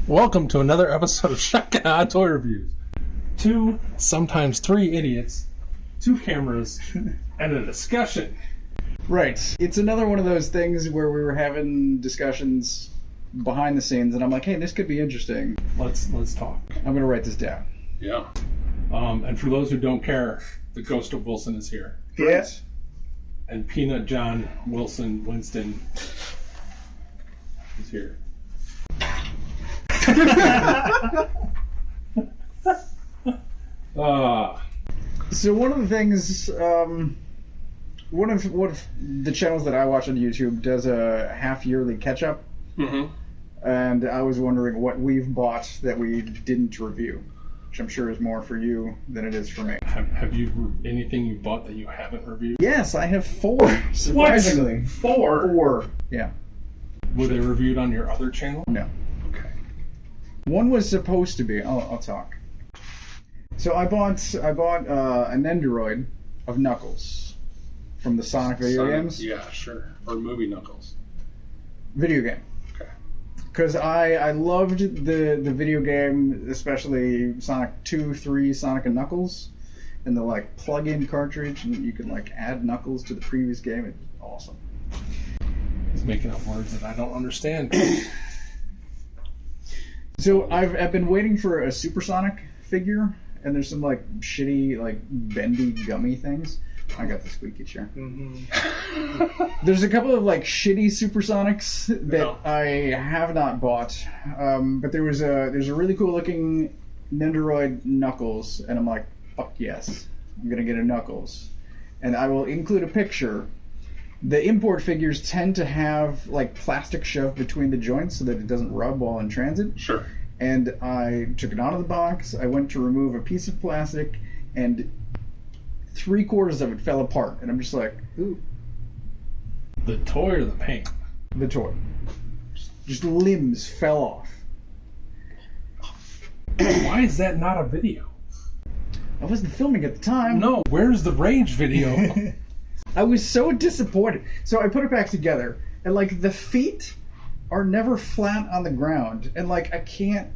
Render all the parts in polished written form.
Welcome to another episode of Shotgun Toy Reviews. 2, sometimes 3 idiots, 2 cameras, and a discussion. Right. It's another one of those things where we were having discussions behind the scenes, and I'm like, hey, this could be interesting. Let's talk. I'm going to write this down. Yeah. And for those who don't care, the Ghost of Wilson is here. Yes. And Peanut John Winston is here. So one of the things, one of the channels that I watch on YouTube does a half-yearly catch-up. Mm-hmm. And I was wondering what we've bought that we didn't review, which I'm sure is more for you than it is for me. Have you anything you bought that you haven't reviewed? Yes, I have 4, surprisingly. What? 4? 4, yeah. Were they reviewed on your other channel? No. Okay. One was supposed to be. I'll talk. So I bought an Nendoroid of Knuckles from the Sonic video games. Yeah, sure. Or movie Knuckles. Video game. Okay. Because I loved the video game, especially Sonic 2, 3, Sonic and Knuckles, and the like plug-in cartridge, and you can like add Knuckles to the previous game. It's awesome. He's making up words that I don't understand. So I've been waiting for a Supersonic figure, and there's some like shitty like bendy gummy things. I got the squeaky chair. Mm-hmm. There's a couple of like shitty Supersonics that I have not bought, but there's a really cool looking Nendoroid Knuckles, and I'm like, fuck yes, I'm gonna get a Knuckles, and I will include a picture. The import figures tend to have like plastic shoved between the joints so that it doesn't rub while in transit. Sure. And I took it out of the box. I went to remove a piece of plastic, and 3/4 of it fell apart. And I'm just like, ooh. The toy or the paint? The toy. Just limbs fell off. Why is that not a video? I wasn't filming at the time. No, where's the range video? I was so disappointed. So I put it back together, and like the feet are never flat on the ground, and like I can't.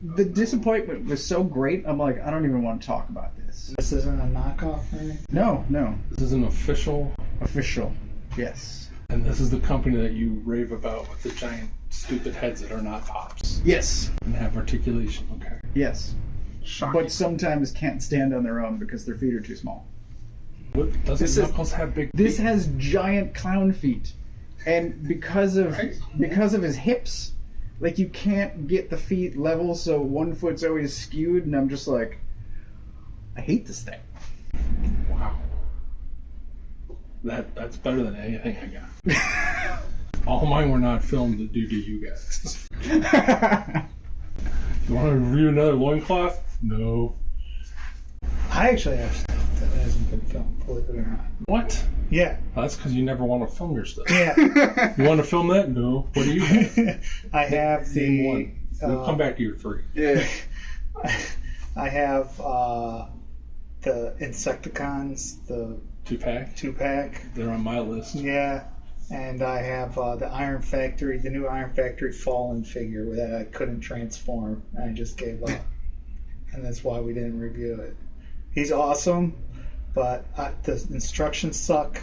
The disappointment was so great. I'm like, I don't even want to talk about this. This isn't a knockoff, right? No. This is an official. Official, yes. And this is the company that you rave about with the giant stupid heads that are not pops. Yes. And have articulation. Okay. Yes. Shocking. But sometimes can't stand on their own because their feet are too small. What, doesn't Knuckles have big feet? This has giant clown feet. And because of his hips, like you can't get the feet level, so one foot's always skewed, and I'm just like, I hate this thing. Wow. That's better than anything I got. All mine were not filmed due to you guys. You want to review another loincloth? No. I actually have stuff that hasn't been filmed, believe it or not. What? Yeah. Well, that's because you never want to film your stuff. Yeah. You want to film that? No. What do you have? I have Name one. We'll come back to your 3. Yeah. I have the Insecticons, the 2-pack? 2-pack. They're on my list. Yeah. And I have the Iron Factory, the new Iron Factory Fallen figure that I couldn't transform. I just gave up. And that's why we didn't review it. He's awesome, but the instructions suck,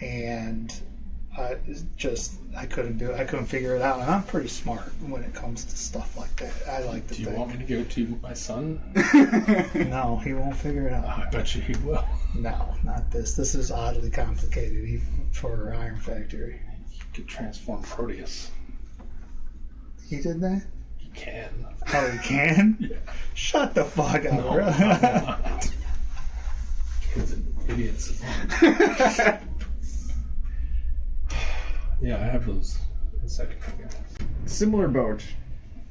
and I couldn't do it. I couldn't figure it out, and I'm pretty smart when it comes to stuff like that. I like to think. Do you want me to give it to my son? No, he won't figure it out. I bet you he will. No, not this. This is oddly complicated even for Iron Factory. He could transform Proteus. He did that? He can. Oh, he can? Yeah. Shut the fuck up, no, bro. Not. Kids and idiots. Yeah, I have those in a second. Similar boat.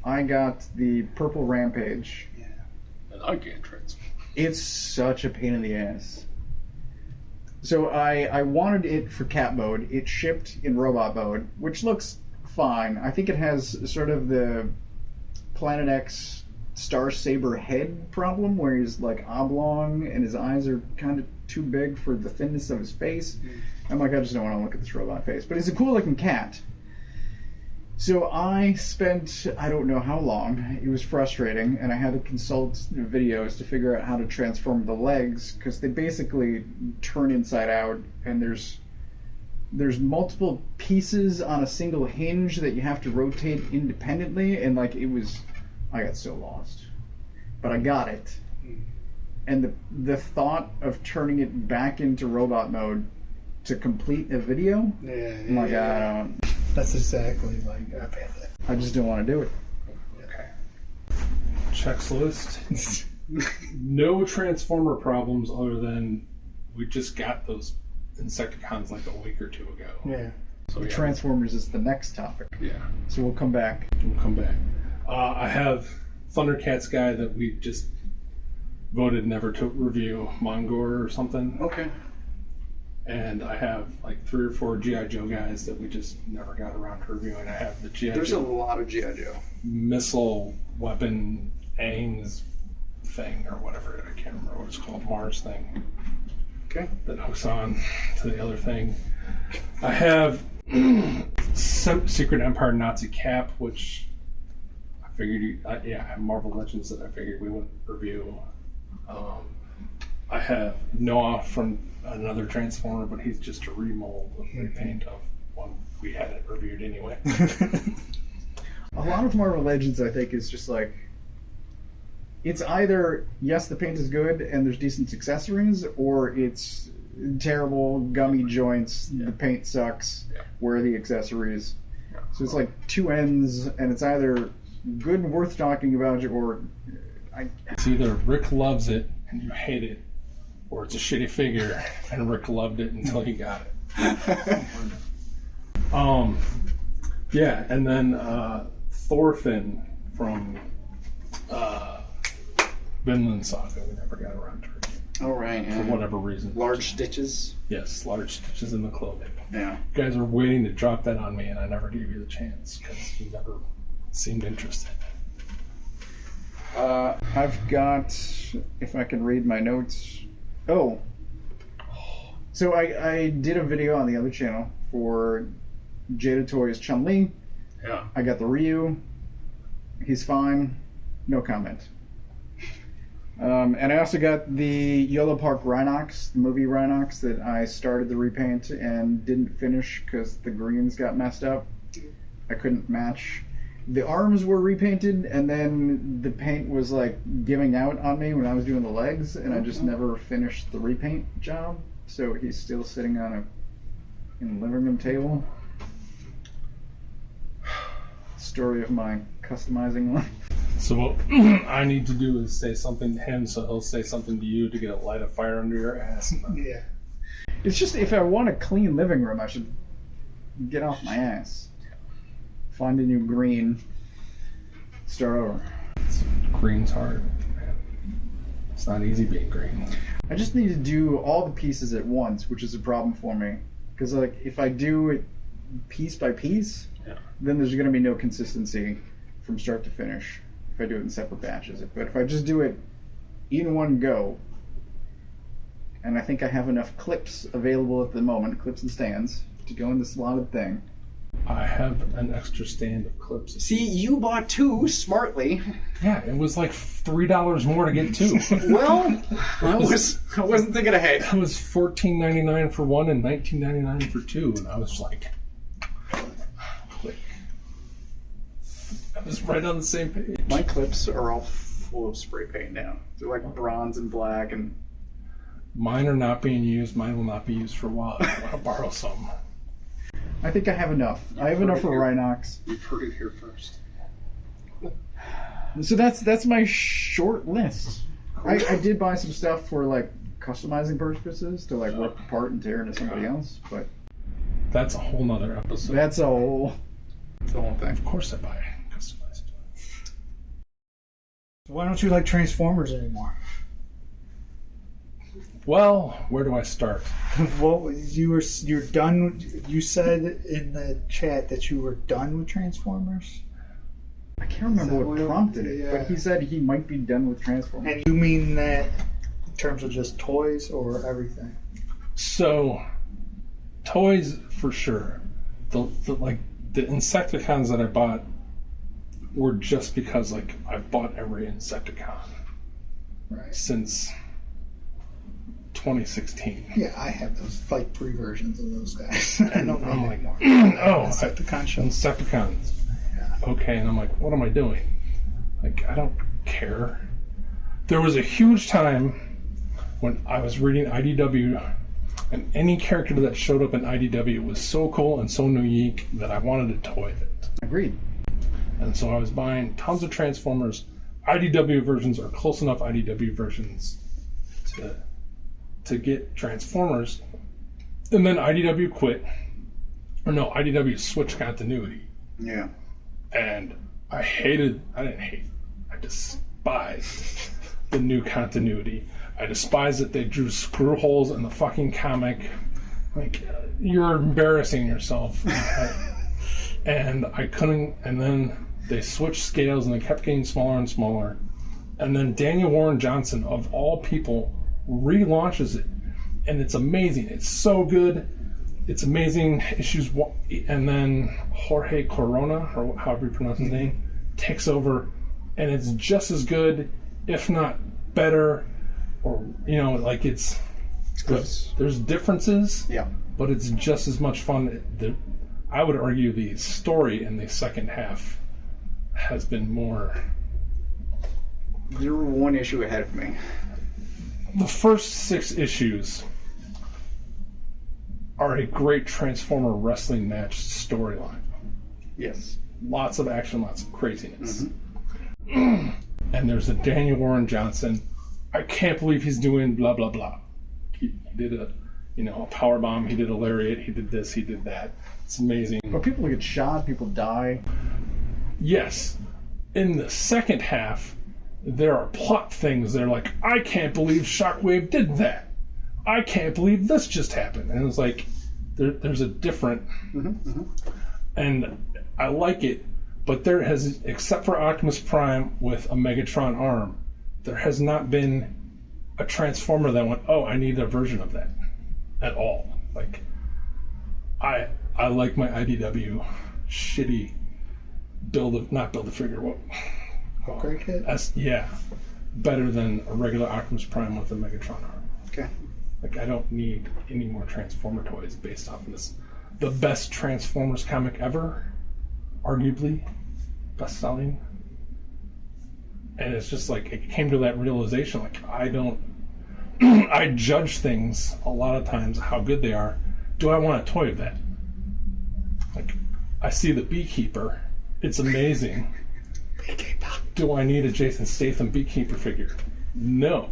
I got the Purple Rampage. Yeah. And I can't transform. It's such a pain in the ass. So I wanted it for cat mode. It shipped in robot mode, which looks fine. I think it has sort of the Planet X Star Saber head problem where he's like oblong and his eyes are kind of too big for the thinness of his face. I'm like, I just don't want to look at this robot face. But it's a cool looking cat. So I spent, I don't know how long, it was frustrating, and I had to consult videos to figure out how to transform the legs, because they basically turn inside out, and there's multiple pieces on a single hinge that you have to rotate independently, and like I got so lost. But I got it. And the thought of turning it back into robot mode to complete a video, I'm like, I don't... That's exactly like I've had that. I just don't want to do it. Okay. Checks list. No Transformer problems other than we just got those Insecticons like a week or two ago. Yeah. So yeah, Transformers is the next topic. yeah, So we'll come back. we'll come back. I have ThunderCats guy that we just voted never to review, Mongor or something. Okay. And I have like 3 or 4 G.I. Joe guys that we just never got around to reviewing. I have the G.I. There's a Joe lot of G.I. Joe. missile weapon Ames thing or whatever. I can't remember what it's called. Mars thing Okay. that hooks on to the other thing. I have Secret Empire Nazi Cap, which I figured I have Marvel Legends that I figured we wouldn't review. I have Noah from another Transformer, but he's just a remold and repaint of one we hadn't reviewed anyway. A lot of Marvel Legends, I think, is just like, it's either, yes, the paint is good and there's decent accessories, or it's terrible, gummy joints, the paint sucks, where are the accessories? So it's like two ends, and it's either good and worth talking about, or... It's either Rick loves it and you hate it, or it's a shitty figure and Rick loved it until he got it. Yeah, and then Thorfinn from Vinland Saga, we never got around to review. All right. For whatever reason. Large stitches. Yes, large stitches in the clothing. Yeah. You guys are waiting to drop that on me, and I never gave you the chance because you never seemed interested. I've got, if I can read my notes. Oh. So I did a video on the other channel for Jada Toys Chun-Li. Yeah. I got the Ryu. He's fine. No comment. And I also got the Yellow Park Rhinox, the movie Rhinox, that I started the repaint and didn't finish because the greens got messed up. I couldn't match. The arms were repainted, and then the paint was like giving out on me when I was doing the legs, and I just never finished the repaint job. So he's still sitting on in the living room table. Story of my customizing life. So what I need to do is say something to him so he'll say something to you to get a light of fire under your ass. Yeah. It's just, if I want a clean living room, I should get off my ass. Find a new green. Start over. Green's hard. It's not easy being green. I just need to do all the pieces at once, which is a problem for me. Because like, if I do it piece by piece, then there's going to be no consistency from start to finish if I do it in separate batches. But if I just do it in one go, and I think I have enough clips available at the moment, clips and stands, to go in the slotted thing. I have an extra stand of clips. See, you bought two smartly. Yeah, it was like $3 more to get 2. Well, I wasn't thinking ahead. It was $14.99 for one and $19.99 for 2, and I was like, click. I was right on the same page. My clips are all full of spray paint now. They're like bronze and black, and Mine are not being used. Mine will not be used for a while. I want to borrow some. I think I have enough. I have enough for Rhinox. You've heard it here first. So that's my short list. I did buy some stuff for like customizing purposes to like rip apart and tear into somebody else, but That's a whole nother episode. that's a whole thing. Of course I buy customized. Why don't you like Transformers anymore? Well, where do I start? Well, you're done. You said in the chat that you were done with Transformers. I can't remember what prompted it, Yeah. but he said he might be done with Transformers. And you mean that in terms of just toys or everything? So, toys for sure. The the Insecticons that I bought were just because, like, I've bought every Insecticon since 2016. Yeah, I have those, like, 3 versions of those guys. I don't know I'm like, anymore. Insecticon show. Insecticons. Yeah. Okay, and I'm like, what am I doing? Like, I don't care. There was a huge time when I was reading IDW, and any character that showed up in IDW was so cool and so unique that I wanted a toy of it. Agreed. And so I was buying tons of Transformers. IDW versions or close enough IDW versions to get Transformers. And then IDW quit. Or no, IDW switched continuity. Yeah. And I despised the new continuity. I despise that they drew screw holes in the fucking comic. Like, you're embarrassing yourself. And I couldn't, and then they switched scales and they kept getting smaller and smaller. And then Daniel Warren Johnson, of all people, relaunches it. And it's amazing. It's so good. It's amazing. Issues, and then Jorge Corona, or however you pronounce his name, takes over. And it's just as good, if not better. Or, you know, like it's good. There's differences, Yeah. but it's just as much fun. I would argue the story in the second half has been more. You're one issue ahead of me. The first 6 issues are a great Transformer wrestling match storyline. Yes. Lots of action, lots of craziness. Mm-hmm. And there's a Daniel Warren Johnson. I can't believe he's doing blah, blah, blah. He did a power bomb. He did a lariat. He did this. He did that. It's amazing. But people get shot. People die. Yes. In the second half, there are plot things. They're like, I can't believe Shockwave did that. I can't believe this just happened. And it's like, there's a different... And I like it, but there has, except for Optimus Prime with a Megatron arm, there has not been a Transformer that went, oh, I need a version of that at all. Like, I like my IDW shitty not build a figure. Upgrade kit? Yeah, better than a regular Optimus Prime with a Megatron arm. Okay. Like, I don't need any more Transformer toys based off of this. The best Transformers comic ever, arguably best-selling. And it's just like, it came to that realization, like, I judge things a lot of times, how good they are. Do I want a toy of that? Like, I see the Beekeeper. It's amazing. Do I need a Jason Statham Beekeeper figure? No.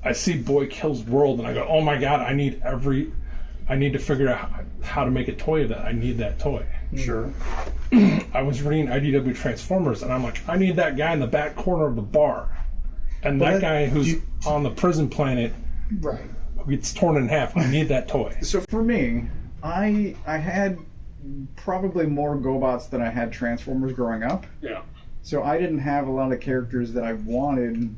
I see Boy Kills World and I go, oh my god, I need to figure out how to make a toy of that. I need that toy. Sure. I was reading IDW Transformers and I'm like, I need that guy in the back corner of the bar. And that guy who's on the prison planet who gets torn in half. I need that toy. So for me, I had probably more GoBots than I had Transformers growing up. Yeah. So I didn't have a lot of characters that I wanted.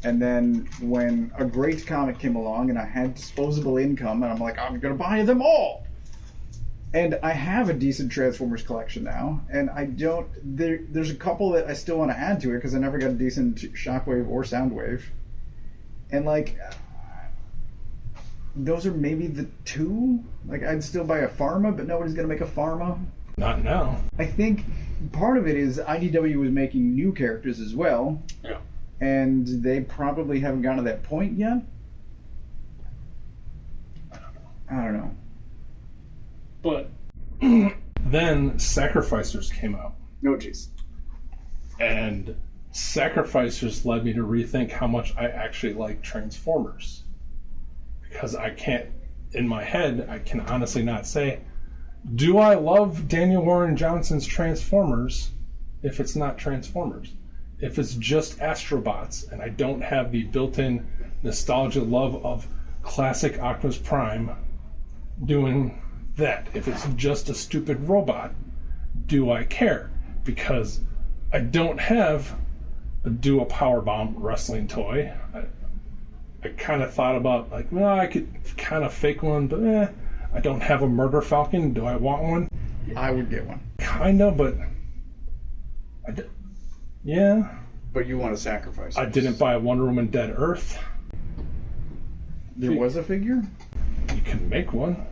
And then when a great comic came along and I had disposable income, and I'm like, I'm going to buy them all. And I have a decent Transformers collection now. And I don't... There's a couple that I still want to add to it because I never got a decent Shockwave or Soundwave. And, like... those are maybe the 2. Like, I'd still buy a Pharma, but nobody's going to make a Pharma. Not now. I think part of it is IDW was making new characters as well. Yeah. And they probably haven't gotten to that point yet. I don't know. But then Sacrificers came out. No, jeez. And Sacrificers led me to rethink how much I actually like Transformers. Because I can't, in my head, I can honestly not say, do I love Daniel Warren Johnson's Transformers if it's not Transformers? If it's just Astrobots and I don't have the built-in nostalgia love of classic Optimus Prime doing that, if it's just a stupid robot, do I care? Because I don't have a Duo Powerbomb wrestling toy. I kind of thought about, like, well, I could kind of fake one, but I don't have a Murder Falcon. Do I want one? I would get one. Kind of, but yeah. But you want to sacrifice. I didn't buy Wonder Woman Dead Earth. There was a figure? You can make one.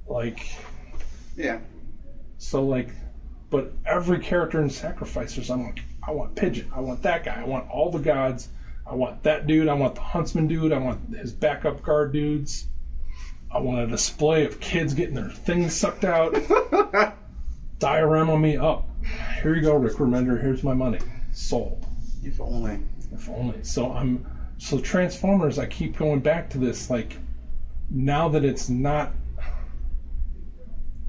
Like, Yeah. so like, but every character in Sacrificers, I'm like, I want Pigeon, I want that guy, I want all the gods, I want that dude, I want the Huntsman dude, I want his backup guard dudes, I want a display of kids getting their things sucked out. Diorama me up. Here you go, Rick Remender, here's my money. Sold. If only. If only. So Transformers, I keep going back to this, like, now that it's not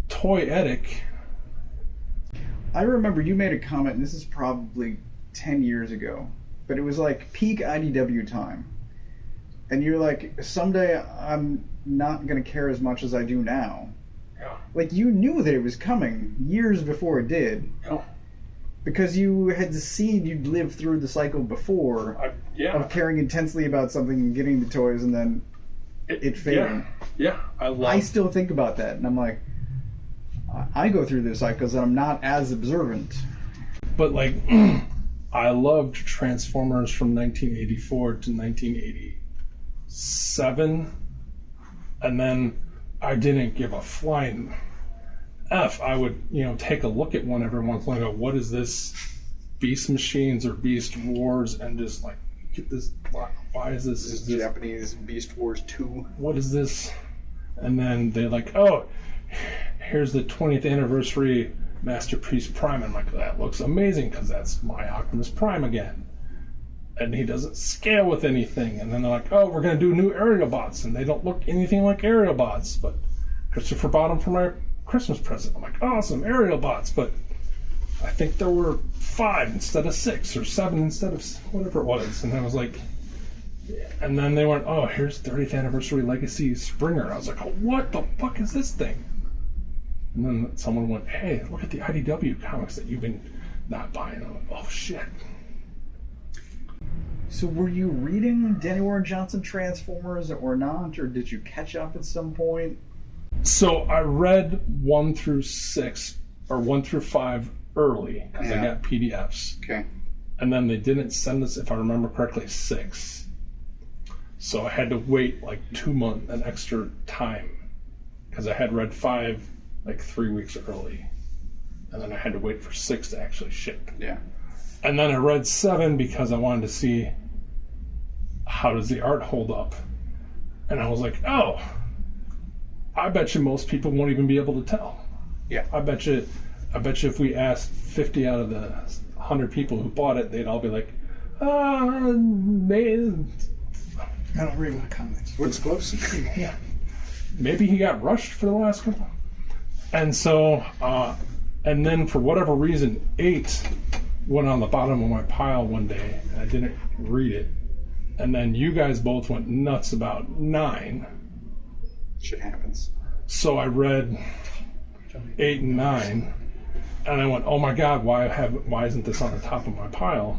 toyetic. I remember you made a comment, and this is probably 10 years ago, but it was like peak IDW time. And you're like, someday I'm not going to care as much as I do now. Yeah. Like, you knew that it was coming years before it did. Yeah. Because you had seen, you'd lived through the cycle before of caring intensely about something and getting the toys and then it fading. Yeah. I still think about that, and I'm like, I go through those cycles and I'm not as observant. But like, I loved Transformers from 1984 to 1987, and then I didn't give a flying F. I would, take a look at one every once in a while and go, what is this? Beast Machines or Beast Wars? And just like, get this, why is this? This is Japanese Beast Wars 2. What is this? And then they're like, oh, here's the 20th anniversary Masterpiece Prime. I'm like, that looks amazing because that's my Optimus Prime again. And he doesn't scale with anything. And then they're like, oh, we're going to do new aerial bots. And they don't look anything like aerial bots. But Christopher bought them for my Christmas present. I'm like, awesome, aerial bots. But I think there were 5 instead of 6 or 7 instead of whatever it was. And I was like, and then they went, oh, here's 30th anniversary Legacy Springer. And I was like, oh, what the fuck is this thing? And then someone went, hey, look at the IDW comics that you've been not buying. I'm like, oh, shit. So were you reading Danny Warren Johnson Transformers or not? Or did you catch up at some point? So I read 1 through 6, or 1 through 5 early, because I got PDFs. Okay. And then they didn't send us, if I remember correctly, 6. So I had to wait like 2 months, an extra time, because I had read 5 like 3 weeks early. And then I had to wait for 6 to actually ship. Yeah. And then I read 7 because I wanted to see how does the art hold up. And I was like, oh, I bet you most people won't even be able to tell. Yeah. I bet you if we asked 50 out of the 100 people who bought it, they'd all be like, man, I don't read my comics. What's close? yeah. Maybe he got rushed for the last couple. And so, and then for whatever reason, 8 went on the bottom of my pile one day, and I didn't read it. And then you guys both went nuts about 9. Shit happens. So I read 8 and 9, and I went, oh my god, why isn't this on the top of my pile?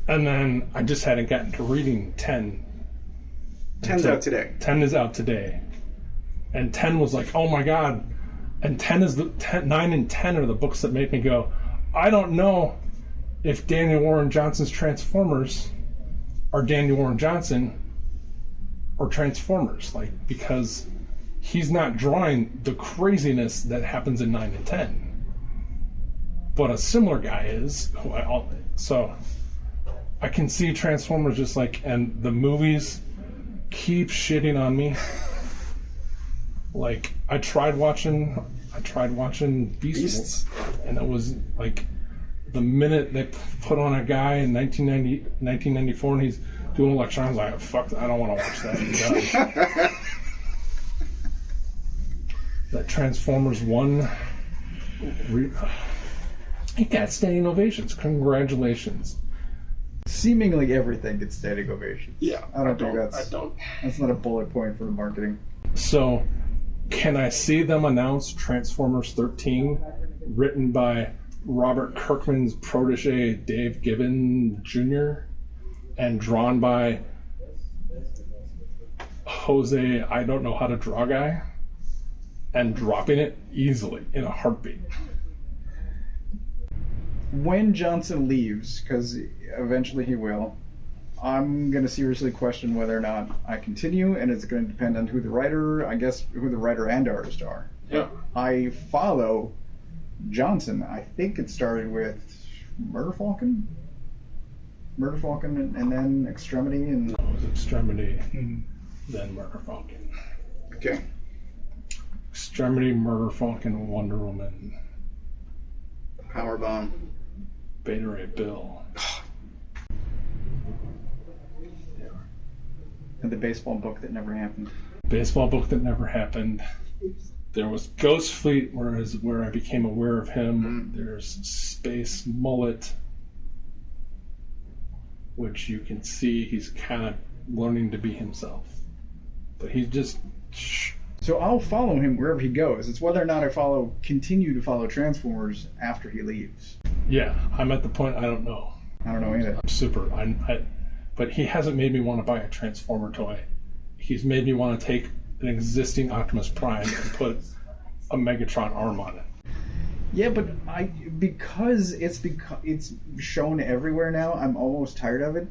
And then I just hadn't gotten to reading 10. 10's out today. 10 is out today. And 10 was like, oh my god. And 9 and 10 are the books that make me go, I don't know if Daniel Warren Johnson's Transformers are Daniel Warren Johnson or Transformers, like, because he's not drawing the craziness that happens in 9 and 10. But a similar guy is. So I can see Transformers just like, and the movies keep shitting on me. Like, I tried watching Beasts, and it was like the minute they put on a guy in 1994 and he's doing electronics, like, fuck, I don't want to watch that. That Transformers 1, it got standing ovations. Congratulations. Seemingly everything gets standing ovation. Yeah, I don't think that's not a bullet point for the marketing. So, can I see them announce Transformers 13, written by Robert Kirkman's protege Dave Gibbon Jr., and drawn by Jose I don't know how to draw guy, and dropping it easily in a heartbeat. When Johnson leaves, because eventually he will, I'm going to seriously question whether or not I continue, and it's going to depend on who the writer and artist are. Yeah. I follow Johnson. I think it started with Murder Falcon, and then Extremity, and It was Extremity, then Murder Falcon. okay. Extremity, Murder Falcon, Wonder Woman, Powerbomb. Beta Ray Bill. And the baseball book that never happened. Baseball book that never happened. There was Ghost Fleet, where I became aware of him. There's Space Mullet, which you can see he's kind of learning to be himself. But he's just... So I'll follow him wherever he goes. It's whether or not I continue to follow Transformers after he leaves. Yeah, I'm at the point I don't know. I don't know either. But he hasn't made me want to buy a Transformer toy. He's made me want to take an existing Optimus Prime and put a Megatron arm on it. Yeah, but because it's shown everywhere now, I'm almost tired of it.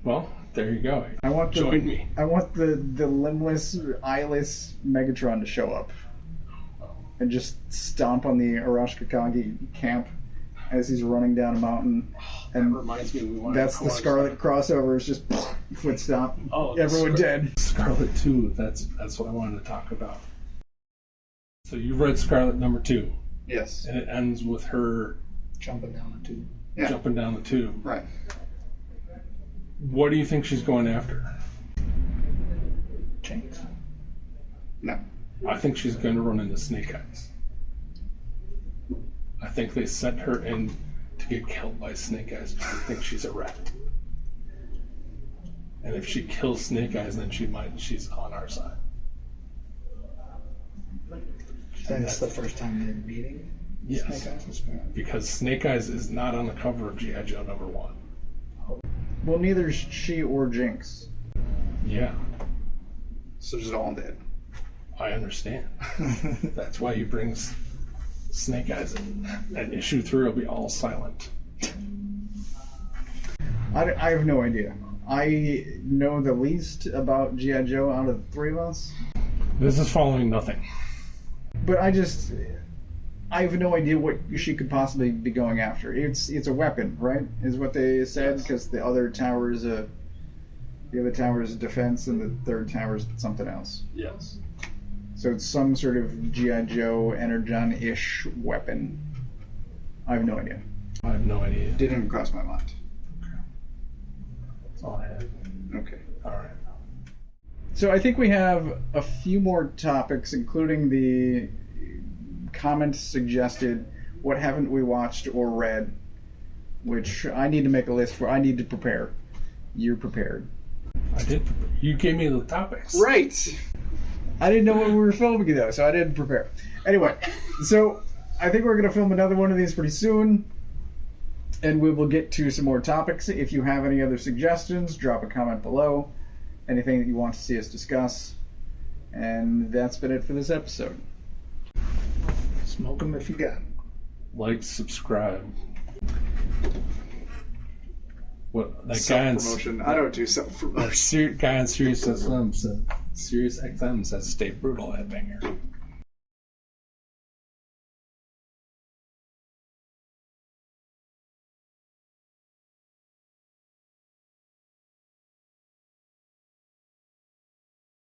Well, there you go. Join me. I want the limbless, eyeless Megatron to show up and just stomp on the Arashikage camp as he's running down a mountain. And that reminds me, that's the Scarlett crossover. Is just foot stomp. Oh, everyone dead. Scarlett 2. That's what I wanted to talk about. So you read Scarlett number 2. Yes. And it ends with her Jumping down the tube. Yeah. jumping down the tube. Right. What do you think she's going after? Jinx. No. I think she's going to run into Snake Eyes. I think they sent her in to get killed by Snake Eyes because they think she's a rat. And if she kills Snake Eyes, then she's on our side. That's the first time they're meeting. Yes. Snake Eyes and Spirit. Because Snake Eyes is not on the cover of G.I. Joe number 1. Well, neither is she or Jinx. Yeah, So just all dead. I understand. That's why he brings Snake Eyes in. And issue 3 will be all silent. I have no idea. I know the least about G.I. Joe out of the three of us. This is following nothing. But I have no idea what she could possibly be going after. It's a weapon, right? Is what they said, because the other tower is a defense, and the third tower is something else. Yes. So it's some sort of G.I. Joe Energon-ish weapon. I have no idea. I have no idea. Didn't even cross my mind. That's all I have. Okay. All right. So I think we have a few more topics, including the comments suggested, what haven't we watched or read, which I need to make a list for. I need to prepare. You're prepared. I did. You gave me the topics. Right. I didn't know what we were filming though, so I didn't prepare. Anyway, so I think we're going to film another one of these pretty soon, and we will get to some more topics. If you have any other suggestions, drop a comment below. Anything that you want to see us discuss. And that's been it for this episode. Smoke them if you got 'em. Like, subscribe. What that Self-promotion. I don't do self-promotion. Guy on Sirius XM says, "Stay brutal, headbanger."